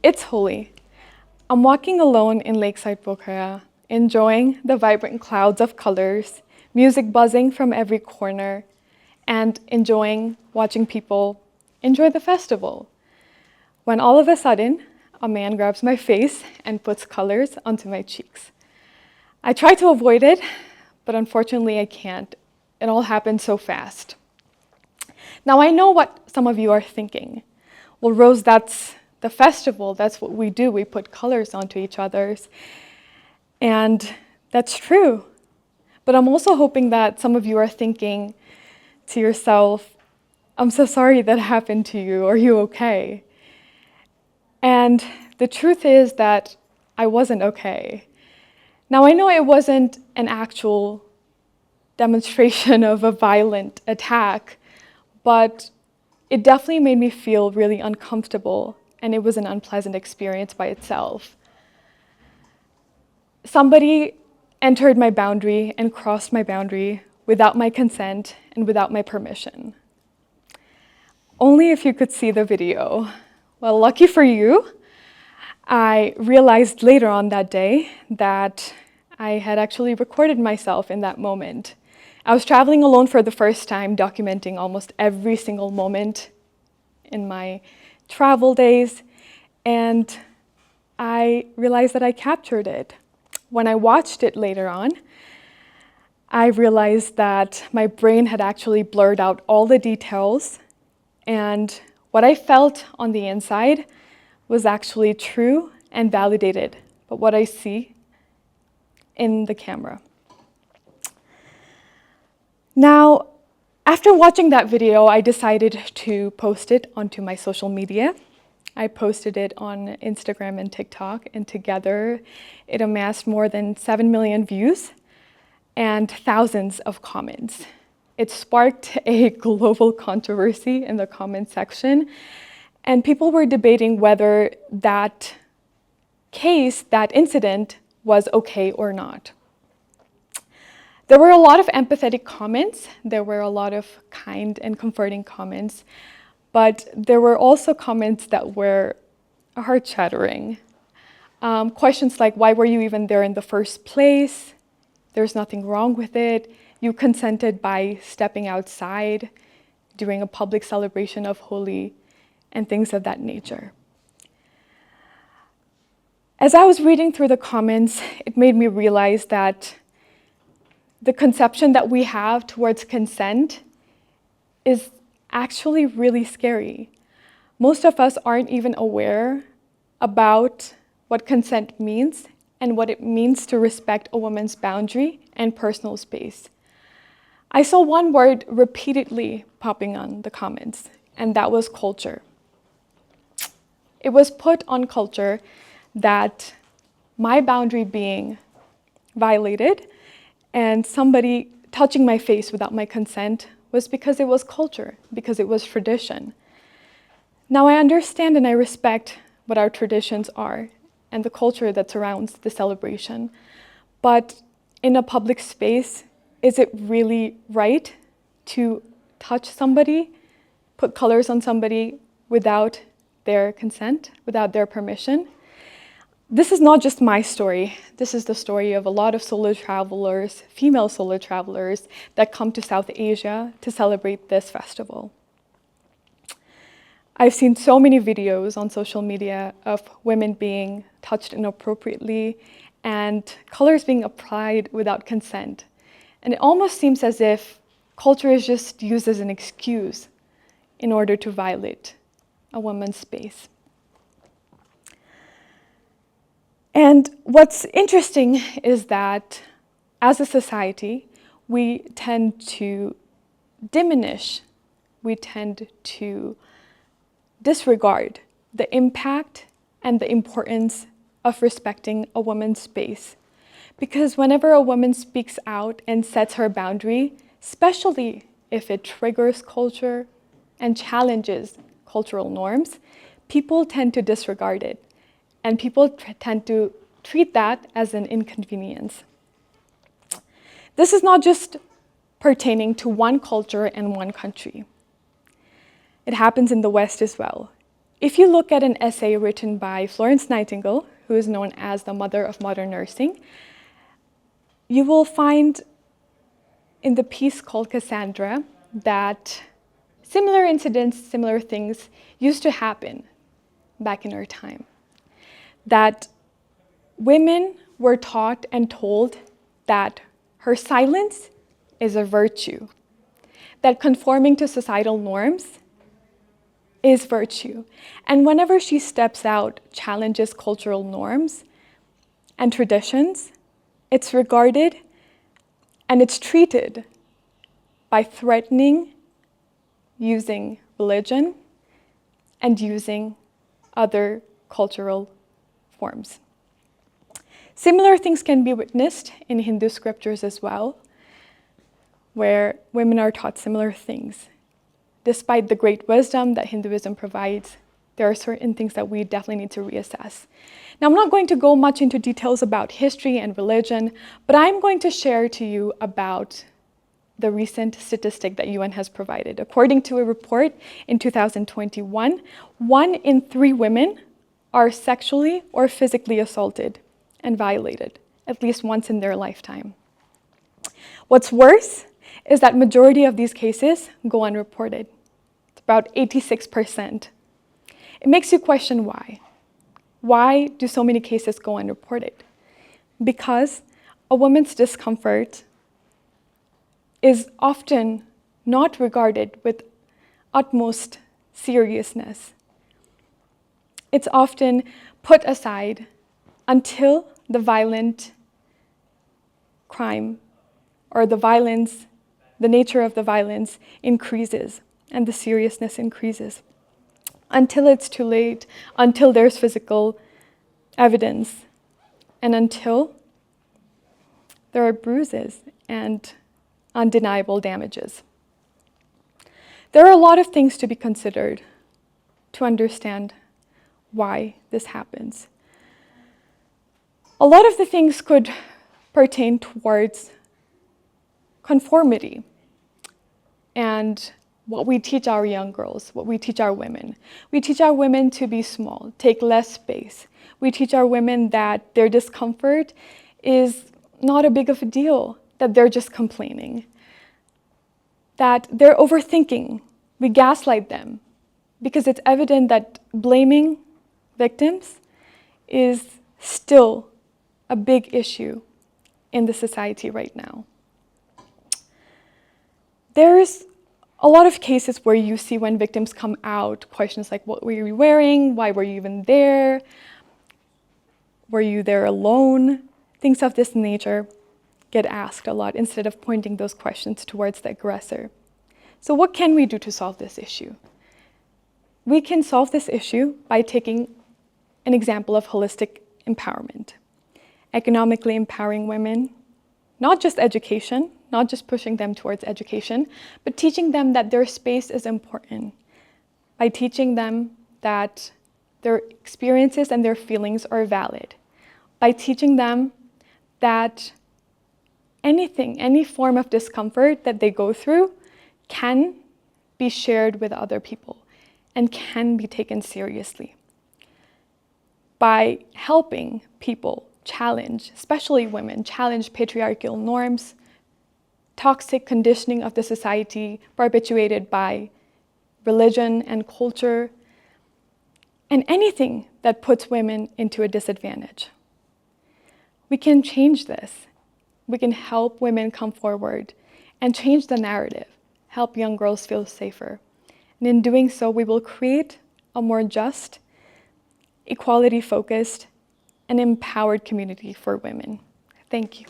It's Holi. I'm walking alone in Lakeside, Pokhara, enjoying the vibrant clouds of colors, music buzzing from every corner, and enjoying watching people enjoy the festival. When all of a sudden, a man grabs my face and puts colors onto my cheeks. I try to avoid it, but unfortunately I can't. It all happened so fast. Now I know what some of you are thinking. Well, Rose, that's the festival, that's what we do. We put colors onto each other's. And that's true. But I'm also hoping that some of you are thinking to yourself, I'm so sorry that happened to you. Are you okay? And the truth is that I wasn't okay. Now I know it wasn't an actual demonstration of a violent attack, but it definitely made me feel really uncomfortable, and it was an unpleasant experience by itself. Somebody entered my boundary and crossed my boundary without my consent and without my permission. Only if you could see the video. Well, lucky for you, I realized later on that day that I had actually recorded myself in that moment. I was traveling alone for the first time, documenting almost every single moment in my travel days, and I realized that I captured it. When I watched it later on, I realized that my brain had actually blurred out all the details, and what I felt on the inside was actually true and validated by what I see in the camera. Now, after watching that video, I decided to post it onto my social media. I posted it on Instagram and TikTok, and together it amassed more than 7 million views and thousands of comments. It sparked a global controversy in the comment section, and people were debating whether that case, that incident, was okay or not. There were a lot of empathetic comments. There were a lot of kind and comforting comments, but there were also comments that were heart-shattering. Questions like, why were you even there in the first place? There's nothing wrong with it. You consented by stepping outside during a public celebration of Holi, and things of that nature. As I was reading through the comments, it made me realize that the conception that we have towards consent is actually really scary. Most of us aren't even aware about what consent means and what it means to respect a woman's boundary and personal space. I saw one word repeatedly popping on the comments, and that was culture. It was put on culture that my boundary being violated and somebody touching my face without my consent was because it was culture, because it was tradition. Now I understand and I respect what our traditions are and the culture that surrounds the celebration. But in a public space, is it really right to touch somebody, put colors on somebody without their consent, without their permission? This is not just my story. This is the story of a lot of solo travelers, female solo travelers, that come to South Asia to celebrate this festival. I've seen so many videos on social media of women being touched inappropriately and colors being applied without consent. And it almost seems as if culture is just used as an excuse in order to violate a woman's space. And what's interesting is that as a society, we tend to diminish, we tend to disregard the impact and the importance of respecting a woman's space. Because whenever a woman speaks out and sets her boundary, especially if it triggers culture and challenges cultural norms, people tend to disregard it. And people tend to treat that as an inconvenience. This is not just pertaining to one culture and one country. It happens in the West as well. If you look at an essay written by Florence Nightingale, who is known as the mother of modern nursing, you will find in the piece called Cassandra that similar incidents, similar things used to happen back in her time. That women were taught and told that her silence is a virtue, that conforming to societal norms is virtue. And whenever she steps out, challenges cultural norms and traditions, it's regarded and it's treated by threatening, using religion, and using other cultural forms. Similar things can be witnessed in Hindu scriptures as well, where women are taught similar things. Despite the great wisdom that Hinduism provides, there are certain things that we definitely need to reassess. Now, I'm not going to go much into details about history and religion, but I'm going to share to you about the recent statistic that UN has provided. According to a report in 2021, 1 in 3 women are sexually or physically assaulted and violated at least once in their lifetime. What's worse is that majority of these cases go unreported. It's about 86%. It makes you question why. Why do so many cases go unreported? Because a woman's discomfort is often not regarded with utmost seriousness. It's often put aside until the violent crime or the nature of the violence increases and the seriousness increases. Until it's too late, until there's physical evidence, and until there are bruises and undeniable damages. There are a lot of things to be considered to understand why this happens. A lot of the things could pertain towards conformity and what we teach our young girls, what we teach our women. We teach our women to be small, take less space. We teach our women that their discomfort is not a big of a deal, that they're just complaining, that they're overthinking. We gaslight them because it's evident that blaming victims is still a big issue in the society right now. There's a lot of cases where you see when victims come out, questions like, what were you wearing? Why were you even there? Were you there alone? Things of this nature get asked a lot instead of pointing those questions towards the aggressor. So what can we do to solve this issue? We can solve this issue by taking an example of holistic empowerment. Economically empowering women, not just education, not just pushing them towards education, but teaching them that their space is important. By teaching them that their experiences and their feelings are valid. By teaching them that anything, any form of discomfort that they go through can be shared with other people and can be taken seriously. By helping people challenge, especially women, challenge patriarchal norms, toxic conditioning of the society perpetuated by religion and culture, and anything that puts women into a disadvantage. We can change this. We can help women come forward and change the narrative, help young girls feel safer. And in doing so, we will create a more just, equality-focused, and empowered community for women. Thank you.